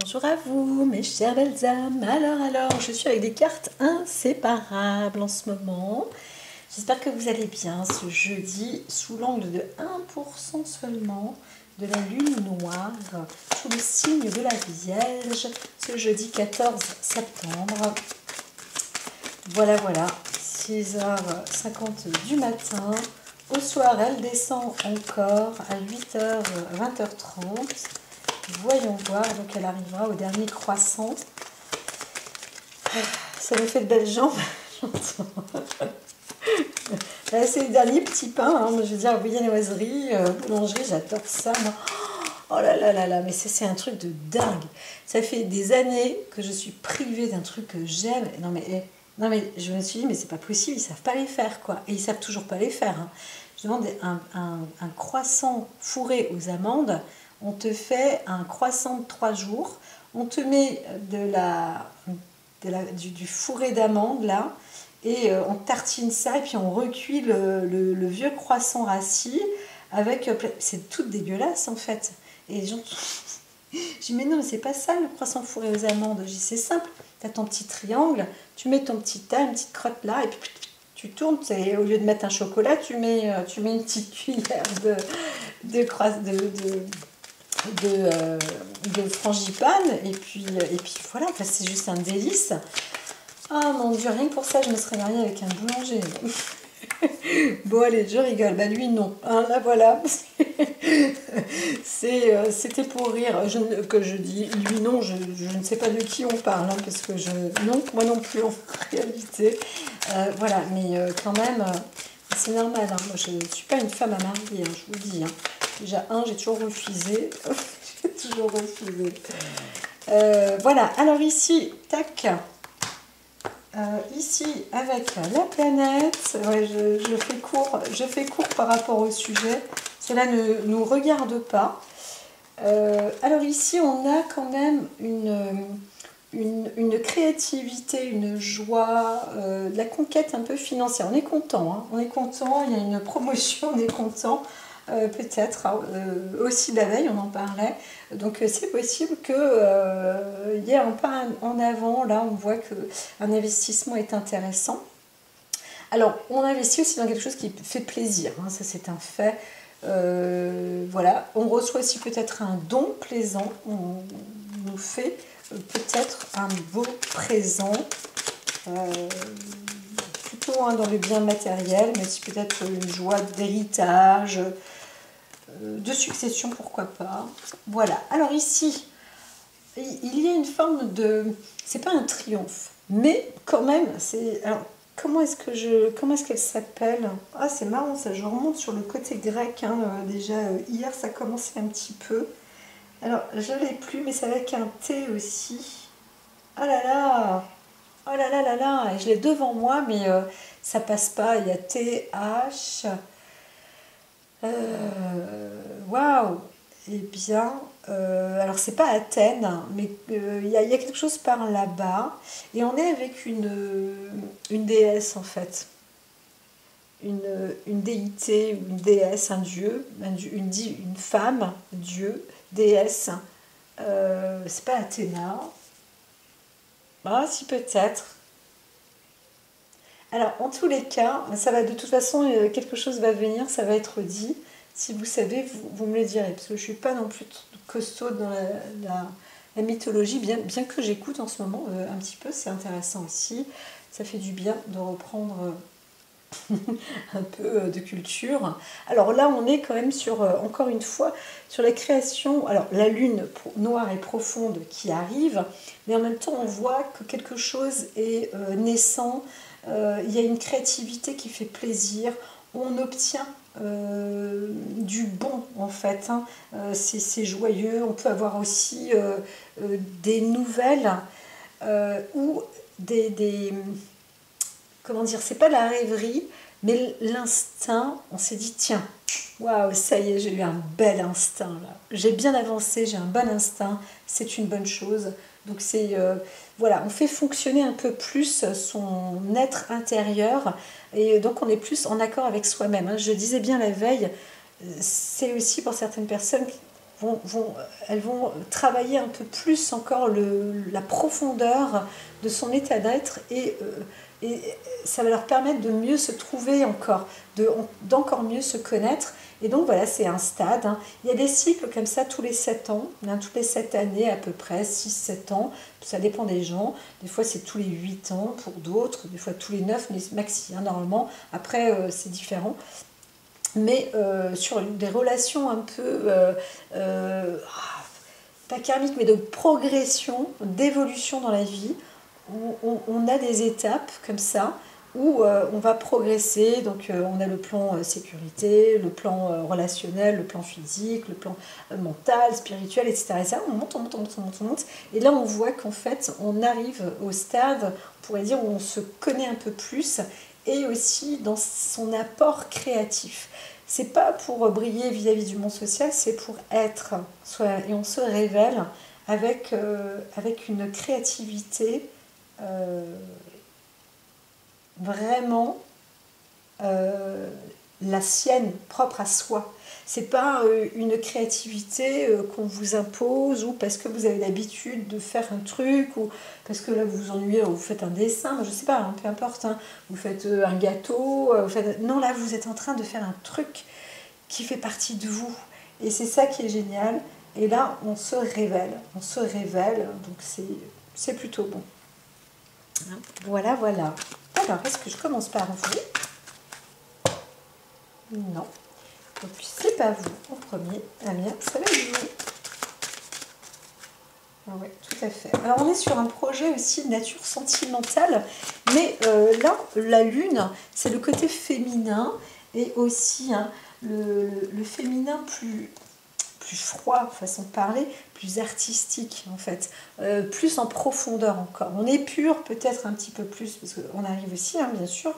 Bonjour à vous, mes chères belles âmes. Alors, je suis avec des cartes inséparables en ce moment. J'espère que vous allez bien ce jeudi, sous l'angle de 1% seulement de la lune noire, sous le signe de la Vierge, ce jeudi 14 septembre. Voilà, 6h50 du matin. Au soir, elle descend encore à 8h, 20h30. Voyons voir, donc elle arrivera au dernier croissant. Ça me fait de belles jambes. C'est le dernier petit pain, hein. Je veux dire, viennoiserie, boulangerie, j'adore ça. Moi. Oh là, mais c'est un truc de dingue. Ça fait des années que je suis privée d'un truc que j'aime. Non mais je me suis dit, mais c'est pas possible, ils savent pas les faire, quoi. Et ils savent toujours pas les faire. Hein. Je demande un croissant fourré aux amandes. On te fait un croissant de 3 jours. On te met du fourré d'amandes, là. Et on tartine ça. Et puis on recuit le vieux croissant rassis. C'est tout dégueulasse, en fait. Et les gens... Je dis, mais non, mais c'est pas ça le croissant fourré aux amandes. Je dis, c'est simple. Tu as ton petit triangle, tu mets ton petit tas, une petite crotte là, et puis tu tournes. Au lieu de mettre un chocolat, tu mets une petite cuillère de frangipane, et puis voilà, enfin, c'est juste un délice. Ah mon Dieu, rien que pour ça, je me serais mariée avec un boulanger. Bon allez, je rigole, bah lui non, hein, là voilà, c'était pour rire, que je dis lui non, je ne sais pas de qui on parle, hein, parce que non, moi non plus en réalité, voilà, mais quand même, c'est normal, hein, moi je ne suis pas une femme à marier, hein, je vous dis, hein. Déjà j'ai toujours refusé, voilà, alors ici, tac. Ici, avec la planète, ouais, je fais court par rapport au sujet. Cela ne nous regarde pas. Alors ici, on a quand même une créativité, une joie, de la conquête un peu financière. On est content, hein, on est content, il y a une promotion, on est content. Peut-être aussi la veille on en parlait, donc c'est possible qu'il y ait un pas en avant. Là on voit qu'un investissement est intéressant. Alors on investit aussi dans quelque chose qui fait plaisir, hein, ça c'est un fait. Voilà, on reçoit aussi peut-être un don plaisant, on nous fait peut-être un beau présent, plutôt hein, dans le bien matériel, mais aussi peut-être une joie d'héritage, de succession, pourquoi pas. Voilà, alors ici, il y a une forme de... C'est pas un triomphe, mais quand même, c'est... Alors, comment est-ce qu'elle s'appelle? Ah, c'est marrant, ça, je remonte sur le côté grec, hein, déjà, hier, ça commençait un petit peu. Alors, je l'ai plus, mais c'est avec un T aussi. Ah là là! Oh là, et je l'ai devant moi, mais ça passe pas, il y a T-H... Waouh! Eh bien, alors c'est pas Athènes, mais il y a quelque chose par là-bas. Et on est avec une déesse en fait. Une déité, une déesse, un dieu, une femme, dieu, déesse. C'est pas Athéna. Ah, si peut-être. Alors, en tous les cas, ça va de toute façon, quelque chose va venir, ça va être dit. Si vous savez, vous me le direz, parce que je ne suis pas non plus costaud dans la mythologie, bien que j'écoute en ce moment un petit peu, c'est intéressant aussi. Ça fait du bien de reprendre un peu de culture. Alors là, on est quand même sur, encore une fois, sur la création, alors la lune noire et profonde qui arrive, mais en même temps, on voit que quelque chose est naissant. Il y a une créativité qui fait plaisir, on obtient du bon en fait, hein. C'est joyeux, on peut avoir aussi des nouvelles ou comment dire, c'est pas la rêverie, mais l'instinct, on s'est dit tiens, waouh, ça y est, j'ai eu un bel instinct là, j'ai bien avancé, j'ai un bon instinct, c'est une bonne chose. Donc c'est voilà, on fait fonctionner un peu plus son être intérieur, et donc on est plus en accord avec soi-même, hein. Je disais bien la veille, c'est aussi pour certaines personnes, elles vont travailler un peu plus encore la profondeur de son état d'être et ça va leur permettre de mieux se trouver encore, d'encore mieux se connaître. Et donc voilà, c'est un stade. Hein. Il y a des cycles comme ça tous les 7 ans, hein, toutes les 7 années à peu près, 6-7 ans. Ça dépend des gens. Des fois c'est tous les 8 ans pour d'autres, des fois tous les 9, mais maxi, hein, normalement. Après c'est différent. Mais sur des relations un peu, pas karmiques, mais de progression, d'évolution dans la vie, où on a des étapes comme ça, où on va progresser. Donc on a le plan sécurité, le plan relationnel, le plan physique, le plan mental, spirituel, etc. Et ça, on monte, on monte, on monte, on monte, on monte. Et là, on voit qu'en fait, on arrive au stade, on pourrait dire, où on se connaît un peu plus, et aussi dans son apport créatif. C'est pas pour briller vis-à-vis du monde social, c'est pour être. Et on se révèle avec une créativité vraiment la sienne, propre à soi. C'est pas une créativité qu'on vous impose ou parce que vous avez l'habitude de faire un truc ou parce que là vous vous ennuyez, vous faites un dessin, je sais pas, hein, peu importe, hein, vous faites un gâteau, non, là vous êtes en train de faire un truc qui fait partie de vous et c'est ça qui est génial. Et là on se révèle, donc c'est plutôt bon. Voilà, voilà. Alors, est-ce que je commence par vous? Non. Donc, c'est pas vous en premier. La mienne, ça va être vous. Ah oui, tout à fait. Alors, on est sur un projet aussi de nature sentimentale. Mais là, la lune, c'est le côté féminin. Et aussi hein, le féminin plus froid, façon de parler, plus artistique en fait, plus en profondeur encore. On épure peut-être un petit peu plus, parce qu'on arrive aussi, hein, bien sûr,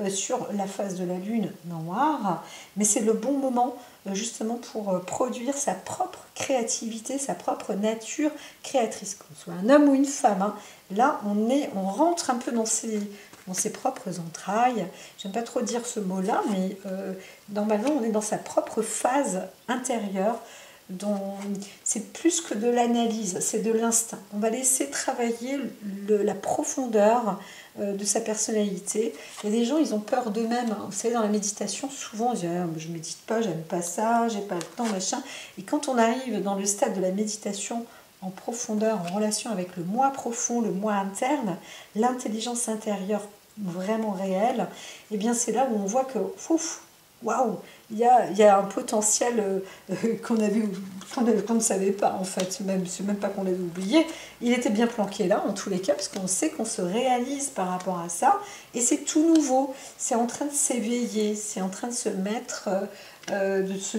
sur la phase de la lune noire, mais c'est le bon moment justement pour produire sa propre créativité, sa propre nature créatrice, qu'on soit un homme ou une femme. Hein. Là, on rentre un peu dans ses propres entrailles. J'aime pas trop dire ce mot-là, mais normalement, on est dans sa propre phase intérieure. C'est plus que de l'analyse, c'est de l'instinct. On va laisser travailler la profondeur de sa personnalité. Il y a des gens, ils ont peur d'eux-mêmes. Hein. Vous savez, dans la méditation, souvent, ils disent ah, je ne médite pas, j'aime pas ça, j'ai pas le temps, machin. Et quand on arrive dans le stade de la méditation en profondeur, en relation avec le moi profond, le moi interne, l'intelligence intérieure vraiment réelle, et bien c'est là où on voit que waouh, il y a un potentiel qu'on ne savait pas en fait, c'est même pas qu'on l'avait oublié, il était bien planqué là en tous les cas, parce qu'on sait qu'on se réalise par rapport à ça, et c'est tout nouveau, c'est en train de s'éveiller, c'est en train de se mettre, de se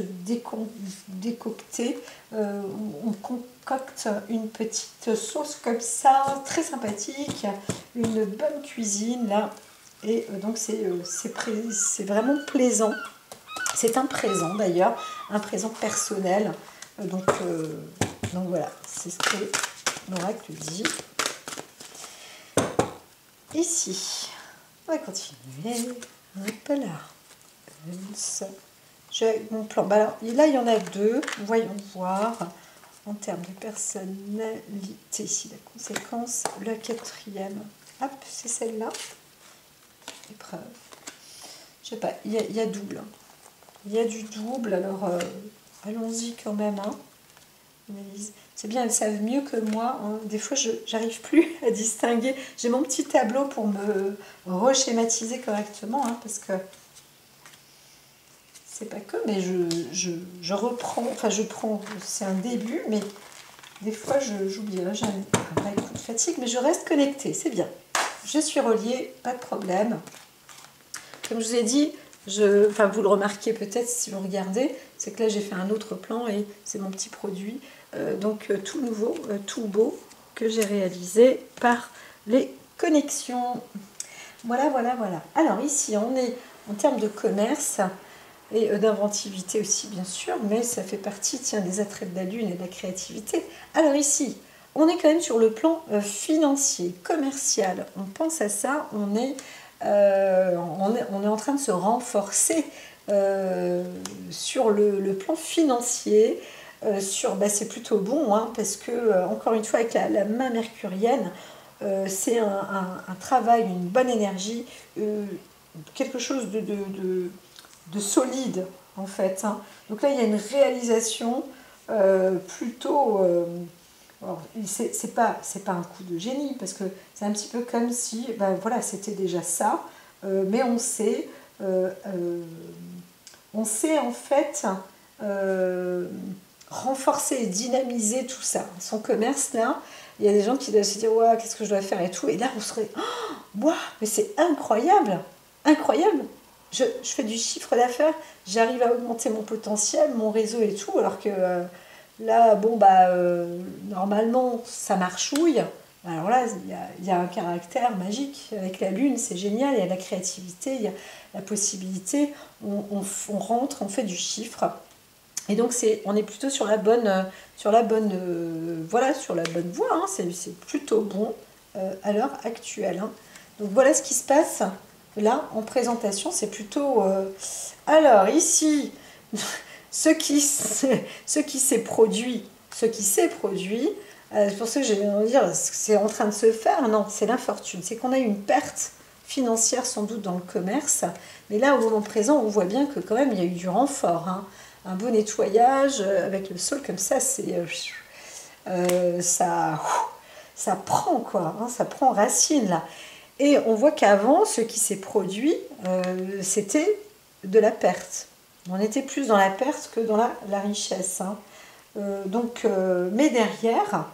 décocter, on concocte une petite sauce comme ça, très sympathique, une bonne cuisine là, et donc c'est vraiment plaisant. C'est un présent d'ailleurs, un présent personnel. Donc voilà, c'est ce que l'oracle dit. Ici, on va continuer. Hop là. J'ai mon plan. Bah alors, là, il y en a deux. Voyons voir. En termes de personnalité, ici, la conséquence, la quatrième. Hop, c'est celle-là. Épreuve. Je sais pas, il y a double. Il y a du double, alors allons-y quand même. Hein. C'est bien, elles savent mieux que moi. Hein. Des fois, je n'arrive plus à distinguer. J'ai mon petit tableau pour me reschématiser correctement, hein, parce que c'est pas que, mais je reprends, enfin je prends, c'est un début, mais des fois j'oublie. Là, j'ai un vrai coup de fatigue, mais je reste connectée, c'est bien. Je suis reliée, pas de problème. Comme je vous ai dit, vous le remarquez peut-être si vous regardez, c'est que là j'ai fait un autre plan et c'est mon petit produit, tout nouveau, tout beau, que j'ai réalisé par les connexions. Voilà, voilà, voilà. Alors ici on est en termes de commerce et d'inventivité aussi bien sûr, mais ça fait partie des attraits de la lune et de la créativité. Alors ici, on est quand même sur le plan financier, commercial. On pense à ça, on est en train de se renforcer sur le plan financier. c'est plutôt bon, hein, parce que, encore une fois, avec la main mercurienne, c'est un travail, une bonne énergie, quelque chose de solide, en fait, hein. Donc là, il y a une réalisation plutôt... c'est pas un coup de génie, parce que c'est un petit peu comme si, ben voilà, c'était déjà ça, mais on sait en fait renforcer et dynamiser tout ça. Son commerce, là, il y a des gens qui doivent se dire, ouais, qu'est-ce que je dois faire et tout, et là, on serait, oh, wow, mais c'est incroyable, incroyable. Je fais du chiffre d'affaires, j'arrive à augmenter mon potentiel, mon réseau et tout, alors que là, bon, normalement, ça marchouille. Alors là, il y a un caractère magique avec la lune, c'est génial, il y a la créativité, il y a la possibilité, on rentre, on fait du chiffre. Et donc, on est plutôt sur la bonne, voilà, sur la bonne voie, hein. C'est plutôt bon à l'heure actuelle, hein. Donc, voilà ce qui se passe là en présentation, c'est plutôt... Alors, ici, ce qui s'est produit, c'est pour ça que j'ai envie de dire, c'est en train de se faire, non, c'est l'infortune. C'est qu'on a eu une perte financière sans doute dans le commerce, mais là, au moment présent, on voit bien que quand même, il y a eu du renfort, hein. Un beau nettoyage avec le sol comme ça, ça prend quoi, hein, ça prend racine là. Et on voit qu'avant, ce qui s'est produit, c'était de la perte. On était plus dans la perte que dans la richesse, hein. Mais derrière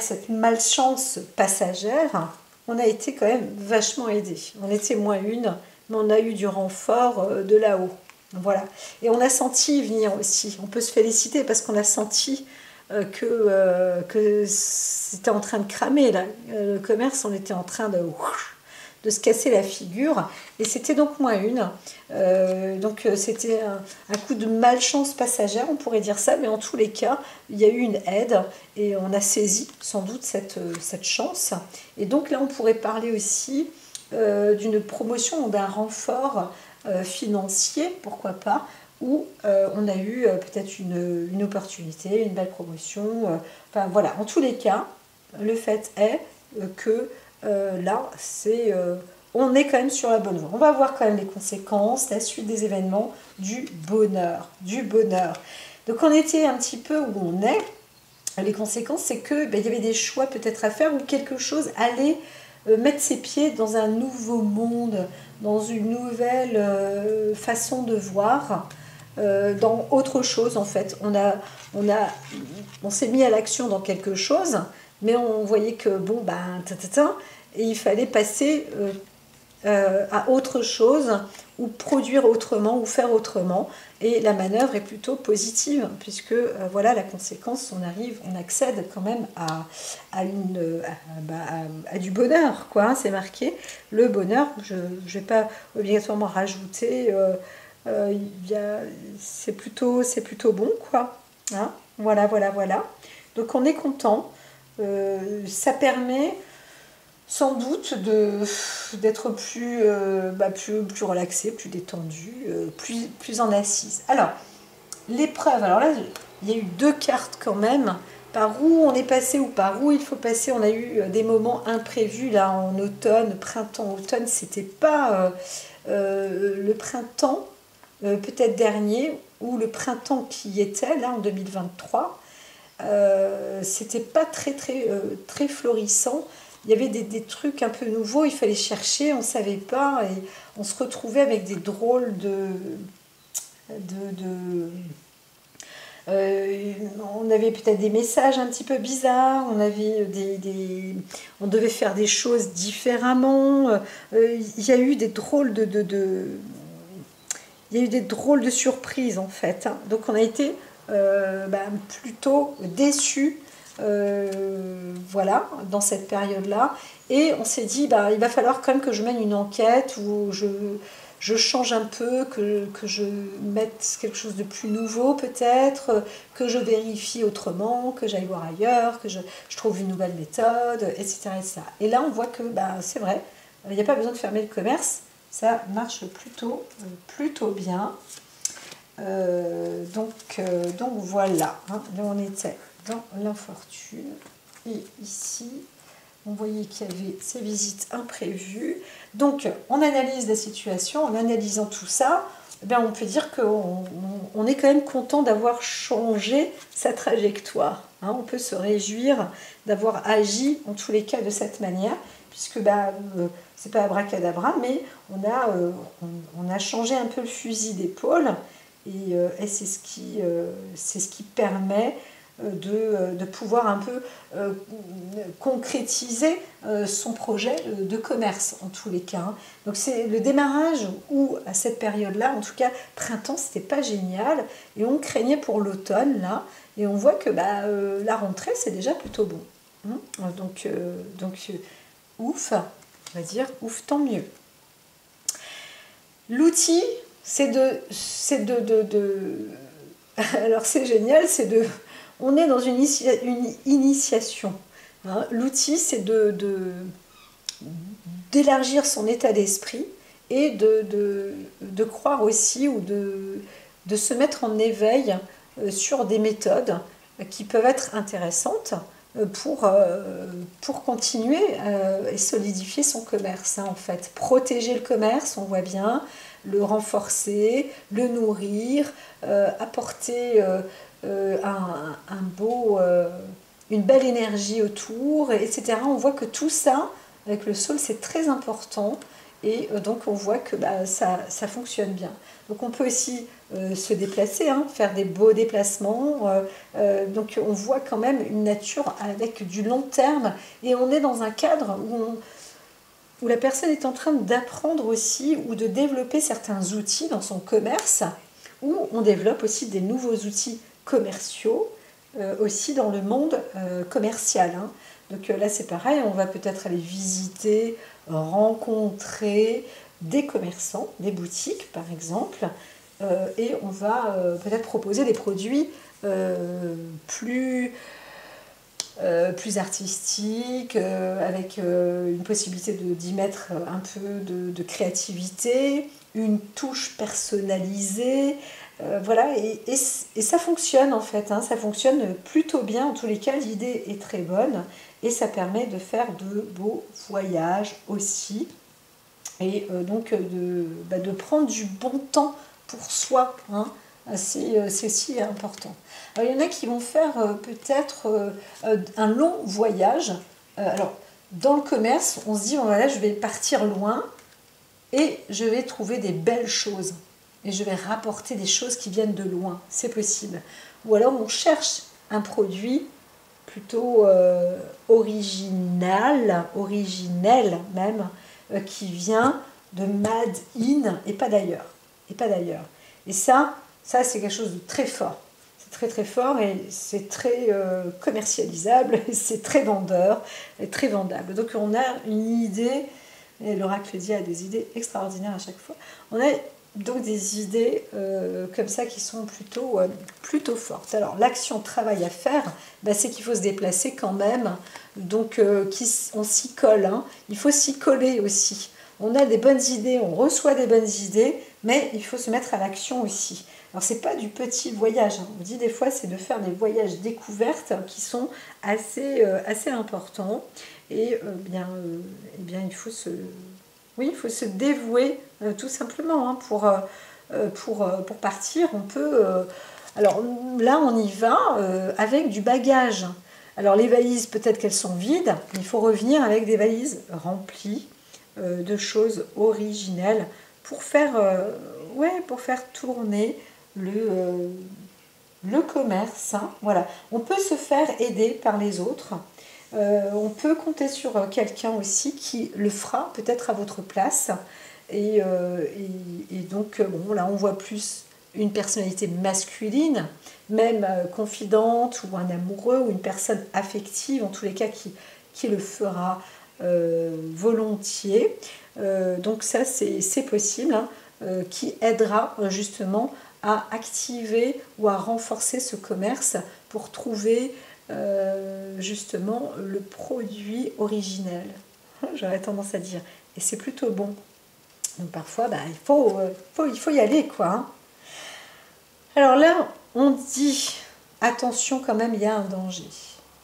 cette malchance passagère, on a été quand même vachement aidé. On était moins une, mais on a eu du renfort de là-haut. Voilà. Et on a senti venir aussi. On peut se féliciter parce qu'on a senti que c'était en train de cramer. Là. Le commerce, on était en train de se casser la figure. Et c'était donc moins une. C'était un coup de malchance passagère, on pourrait dire ça. Mais en tous les cas, il y a eu une aide. Et on a saisi sans doute cette chance. Et donc là, on pourrait parler aussi d'une promotion ou d'un renfort financier, pourquoi pas, où on a eu peut-être une opportunité, une belle promotion. Enfin voilà, en tous les cas, le fait est que là, on est quand même sur la bonne voie. On va voir quand même les conséquences, la suite des événements, du bonheur, du bonheur. Donc on était un petit peu où on est. Les conséquences, c'est que il y avait des choix peut-être à faire ou quelque chose allait mettre ses pieds dans un nouveau monde, dans une nouvelle façon de voir, dans autre chose en fait. On s'est mis à l'action dans quelque chose, mais on voyait que bon, et il fallait passer à autre chose, ou produire autrement, ou faire autrement. Et la manœuvre est plutôt positive, puisque voilà la conséquence, on accède quand même à du bonheur, quoi, hein, c'est marqué. Le bonheur, je ne vais pas obligatoirement rajouter, c'est plutôt bon, quoi. Hein, voilà. Donc on est content. Ça permet sans doute d'être plus relaxé, plus détendu, plus en assise. Alors, l'épreuve, alors là, il y a eu 2 cartes quand même. Par où on est passé ou par où il faut passer, on a eu des moments imprévus là en automne, printemps, automne, c'était pas le printemps peut-être dernier ou le printemps qui était là en 2023, c'était pas très florissant. Il y avait des trucs un peu nouveaux, il fallait chercher, on ne savait pas, et on se retrouvait avec des drôles on avait peut-être des messages un petit peu bizarres, on avait on devait faire des choses différemment. Il y a eu des drôles il y a eu des drôles de surprises en fait, hein. Donc on a été plutôt déçus, voilà, dans cette période-là. Et on s'est dit, il va falloir quand même que je mène une enquête où je change un peu, que je mette quelque chose de plus nouveau peut-être, que je vérifie autrement, que j'aille voir ailleurs, que je trouve une nouvelle méthode, etc., etc. Et là, on voit que c'est vrai, il n'y a pas besoin de fermer le commerce, ça marche plutôt bien. Donc voilà, hein, là on était dans l'infortune. Et ici, on voyait qu'il y avait ces visites imprévues. Donc, on analyse la situation. En analysant tout ça, on peut dire qu'on est quand même content d'avoir changé sa trajectoire. Hein. On peut se réjouir d'avoir agi, en tous les cas, de cette manière, puisque c'est pas abracadabra, mais on a changé un peu le fusil d'épaule, et c'est ce qui permet de pouvoir un peu concrétiser son projet de commerce en tous les cas. Hein. Donc c'est le démarrage où à cette période-là, en tout cas printemps, c'était pas génial et on craignait pour l'automne là et on voit que la rentrée c'est déjà plutôt bon. Hein. Donc ouf, on va dire ouf, tant mieux. L'outil, c'est de alors c'est génial, on est dans une initiation. Hein. L'outil, c'est d'élargir son état d'esprit et de croire aussi ou de se mettre en éveil sur des méthodes qui peuvent être intéressantes pour continuer et solidifier son commerce. Hein, en fait. Protéger le commerce, on voit bien, le renforcer, le nourrir, apporter une belle énergie autour, etc. On voit que tout ça, avec le sol, c'est très important. Et donc on voit que ça fonctionne bien. Donc on peut aussi se déplacer, hein, faire des beaux déplacements. Donc on voit quand même une nature avec du long terme. Et on est dans un cadre où la personne est en train d'apprendre aussi ou de développer certains outils dans son commerce, où on développe aussi des nouveaux outils commerciaux aussi dans le monde commercial. Hein. Donc là c'est pareil, on va peut-être aller visiter, rencontrer des commerçants, des boutiques par exemple, et on va peut-être proposer des produits plus artistiques, avec une possibilité d'y mettre un peu de créativité, une touche personnalisée, voilà, et ça fonctionne en fait, hein, ça fonctionne plutôt bien, en tous les cas l'idée est très bonne, et ça permet de faire de beaux voyages aussi, et donc de prendre du bon temps pour soi, hein, c'est aussi important. Alors, il y en a qui vont faire peut-être un long voyage. Alors, dans le commerce, on se dit, voilà, je vais partir loin et je vais trouver des belles choses. Et je vais rapporter des choses qui viennent de loin. C'est possible. Ou alors, on cherche un produit plutôt originel même, qui vient de Made in et pas d'ailleurs. Et ça c'est quelque chose de très fort. C'est très très fort et c'est très commercialisable, c'est très vendeur et très vendable. Donc on a une idée, et l'oracle dit a des idées extraordinaires à chaque fois. On a donc des idées comme ça qui sont plutôt fortes. Alors l'action travail à faire, c'est qu'il faut se déplacer quand même. Donc on s'y colle, hein. Il faut s'y coller aussi. On a des bonnes idées, on reçoit des bonnes idées, mais il faut se mettre à l'action aussi. Alors c'est pas du petit voyage, hein. On dit des fois c'est de faire des voyages découvertes qui sont assez importants. Et il faut se dévouer tout simplement, hein, pour partir. On peut alors là on y va avec du bagage. Alors les valises peut-être qu'elles sont vides, mais il faut revenir avec des valises remplies de choses originelles pour faire tourner le commerce. Hein. Voilà. On peut se faire aider par les autres. On peut compter sur quelqu'un aussi qui le fera peut-être à votre place. Et donc, là, on voit plus une personnalité masculine, même confidente, ou un amoureux, ou une personne affective, en tous les cas, qui le fera volontiers. Donc ça, c'est possible, hein, qui aidera justement à activer ou à renforcer ce commerce pour trouver justement le produit originel. J'aurais tendance à dire. Et c'est plutôt bon. Donc parfois, il faut y aller, quoi. Hein. Alors là, on dit, attention quand même, il y a un danger.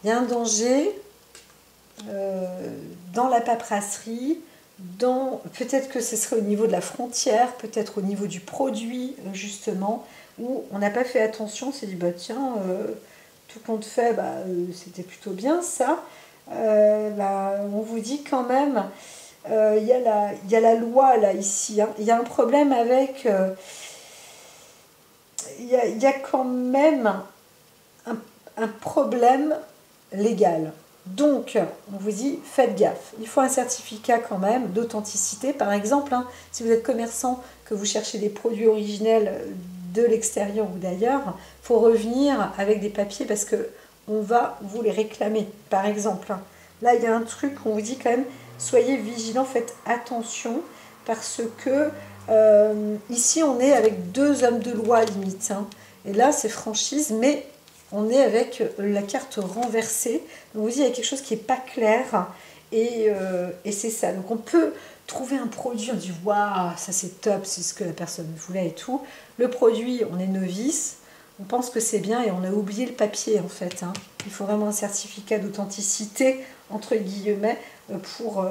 Il y a un danger dans la paperasserie, peut-être que ce serait au niveau de la frontière, peut-être au niveau du produit, justement, où on n'a pas fait attention, on s'est dit, bah tiens, tout compte fait, c'était plutôt bien ça. On vous dit quand même, il y a la loi là, ici, hein. Il y a un problème avec... il y a quand même un problème légal. Donc, on vous dit, faites gaffe. Il faut un certificat quand même d'authenticité. Par exemple, hein, si vous êtes commerçant, que vous cherchez des produits originels de l'extérieur ou d'ailleurs, il faut revenir avec des papiers parce que on va vous les réclamer. Par exemple, hein. Là, il y a un truc, on vous dit quand même, soyez vigilants, faites attention parce que ici, on est avec 2 hommes de loi limite. Hein. Et là, c'est franchise, mais on est avec la carte renversée. Donc vous dites, il y a quelque chose qui n'est pas clair. Et c'est ça. Donc on peut trouver un produit, on dit, waouh, ça c'est top, c'est ce que la personne voulait et tout. Le produit, on est novice, on pense que c'est bien et on a oublié le papier en fait. Hein. Il faut vraiment un certificat d'authenticité, entre guillemets, pour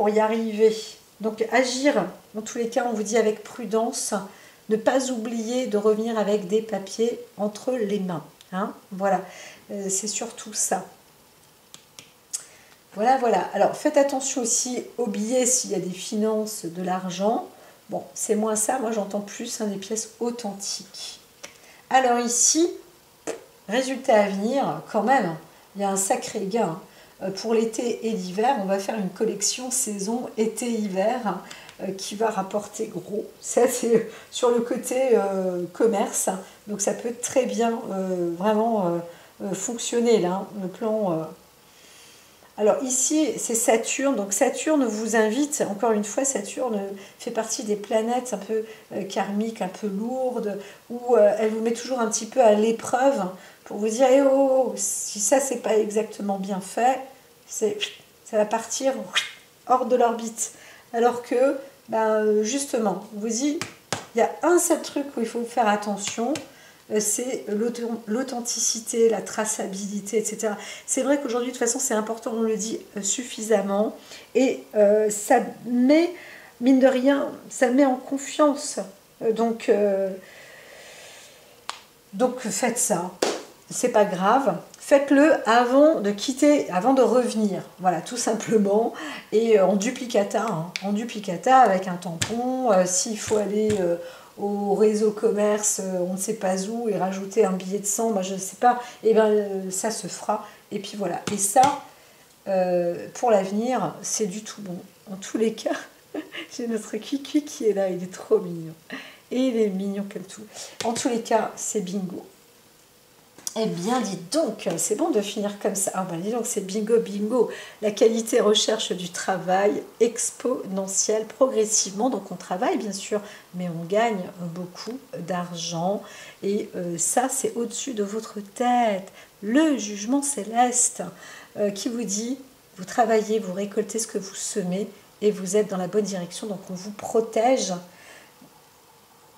y arriver. Donc agir, dans tous les cas, on vous dit avec prudence, ne pas oublier de revenir avec des papiers entre les mains. Hein, voilà, c'est surtout ça. Voilà, voilà. Alors, faites attention aussi aux billets s'il y a des finances, de l'argent. Bon, c'est moins ça. Moi, j'entends plus des pièces authentiques. Alors ici, résultat à venir, quand même, il y a un sacré gain. Pour l'été et l'hiver, on va faire une collection saison été-hiver qui va rapporter gros. Ça, c'est sur le côté commerce. Donc, ça peut très bien vraiment fonctionner, là, hein, le plan... Alors ici, c'est Saturne. Donc Saturne vous invite, encore une fois, Saturne fait partie des planètes un peu karmiques, un peu lourdes, où elle vous met toujours un petit peu à l'épreuve pour vous dire, eh oh, si ça, c'est pas exactement bien fait, ça va partir hors de l'orbite. Alors que, justement, on vous dit, il y a un seul truc où il faut faire attention, c'est l'authenticité, la traçabilité, etc. C'est vrai qu'aujourd'hui, de toute façon, c'est important, on le dit suffisamment. Et ça met, mine de rien, ça met en confiance. Donc faites ça. C'est pas grave. Faites-le avant de quitter, avant de revenir. Voilà, tout simplement. Et en duplicata, hein, en duplicata avec un tampon. S'il faut aller... au réseau commerce, on ne sait pas où, et rajouter un billet de 100, je ne sais pas, et bien ça se fera. Et puis voilà. Et ça, pour l'avenir, c'est du tout bon. En tous les cas, j'ai notre Kiki qui est là, il est trop mignon. Et il est mignon comme tout. En tous les cas, c'est bingo. Eh bien, dites donc, c'est bon de finir comme ça. Ah ben, dis donc, c'est bingo, bingo. La qualité recherche du travail exponentielle progressivement. Donc, on travaille, bien sûr, mais on gagne beaucoup d'argent. Et ça, c'est au-dessus de votre tête. Le jugement céleste qui vous dit, vous travaillez, vous récoltez ce que vous semez et vous êtes dans la bonne direction. Donc, on vous protège.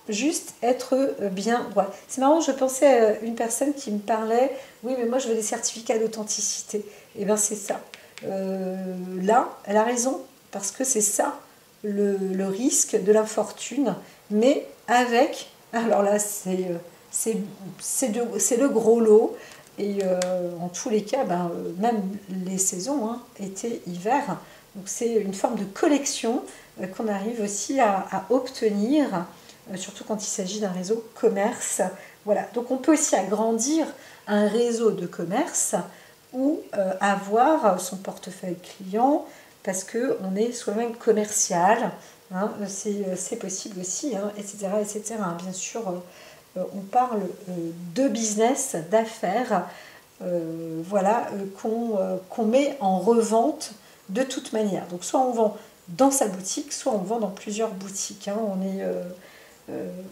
Juste être bien droit. C'est marrant, je pensais à une personne qui me parlait, oui mais moi je veux des certificats d'authenticité. Et bien c'est ça. Là, elle a raison, parce que c'est ça le risque de l'infortune, mais avec, alors là c'est le gros lot, et en tous les cas, même les saisons, hein, été, hiver, donc c'est une forme de collection qu'on arrive aussi à obtenir, surtout quand il s'agit d'un réseau commerce. Voilà. Donc on peut aussi agrandir un réseau de commerce ou avoir son portefeuille client parce qu'on est soi-même commercial. Hein, c'est possible aussi, hein, etc., etc. Bien sûr, on parle de business, d'affaires, voilà, qu'on met en revente de toute manière. Donc soit on vend dans sa boutique, soit on vend dans plusieurs boutiques. Hein, on est...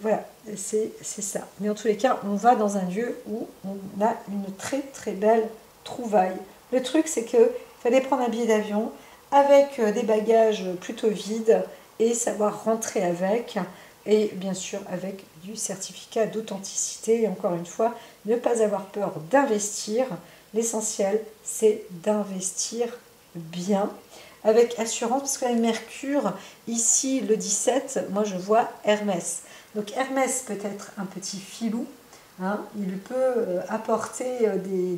voilà, c'est ça. Mais en tous les cas, on va dans un lieu où on a une très très belle trouvaille. Le truc, c'est qu'il fallait prendre un billet d'avion avec des bagages plutôt vides et savoir rentrer avec. et bien sûr avec du certificat d'authenticité. Et encore une fois, ne pas avoir peur d'investir. L'essentiel, c'est d'investir bien, avec assurance, parce que la Mercure, ici, le 17, moi je vois Hermès. Donc Hermès peut être un petit filou, hein, il peut apporter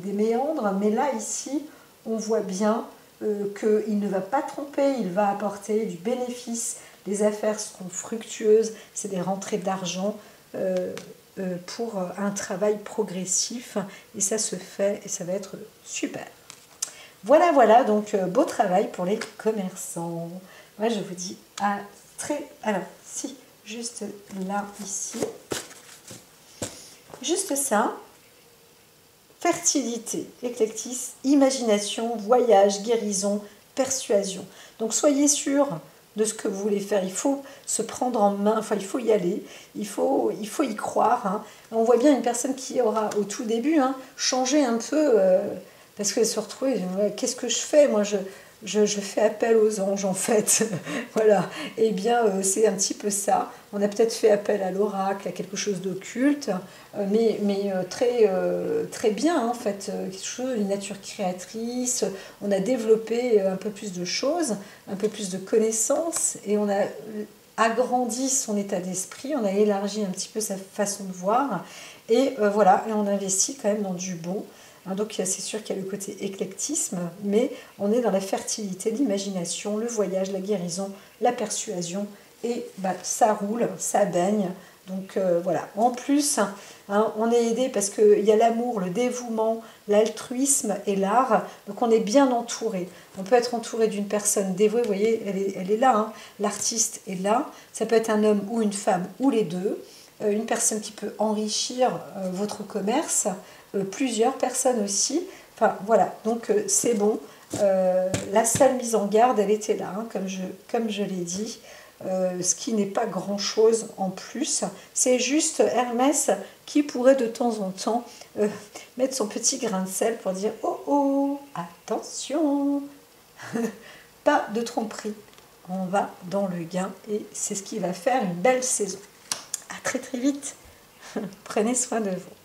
des méandres, mais là, ici, on voit bien qu'il ne va pas tromper, il va apporter du bénéfice, les affaires seront fructueuses, c'est des rentrées d'argent pour un travail progressif, et ça se fait, et ça va être super. Voilà, voilà, donc beau travail pour les commerçants. Moi, je vous dis à très... Alors, si, juste là, ici. Juste ça. Fertilité, éclectisme, imagination, voyage, guérison, persuasion. Donc, soyez sûrs de ce que vous voulez faire. Il faut se prendre en main, enfin, il faut y aller, il faut y croire. Hein. On voit bien une personne qui aura, au tout début, hein, changé un peu... parce qu'elle se retrouve, qu'est-ce que je fais? Moi, je fais appel aux anges, en fait. Voilà. Eh bien, c'est un petit peu ça. On a peut-être fait appel à l'oracle, à quelque chose d'occulte, mais très bien, en fait. Quelque chose, une nature créatrice. On a développé un peu plus de choses, un peu plus de connaissances, et on a agrandi son état d'esprit, on a élargi un petit peu sa façon de voir, et voilà, et on investit quand même dans du bon. Donc c'est sûr qu'il y a le côté éclectisme, mais on est dans la fertilité, l'imagination, le voyage, la guérison, la persuasion, et ça roule, ça baigne. Donc voilà, en plus, hein, on est aidé parce qu'il y a l'amour, le dévouement, l'altruisme et l'art, donc on est bien entouré. On peut être entouré d'une personne dévouée, vous voyez, elle est là, hein. L'artiste est là, ça peut être un homme ou une femme, ou les deux. Une personne qui peut enrichir votre commerce, plusieurs personnes aussi. Enfin voilà, donc c'est bon. La seule mise en garde, elle était là, hein, comme je l'ai dit. Ce qui n'est pas grand-chose en plus. C'est juste Hermès qui pourrait de temps en temps mettre son petit grain de sel pour dire « Oh oh, attention !» Pas de tromperie. On va dans le gain et c'est ce qui va faire une belle saison. À très très vite. Prenez soin de vous.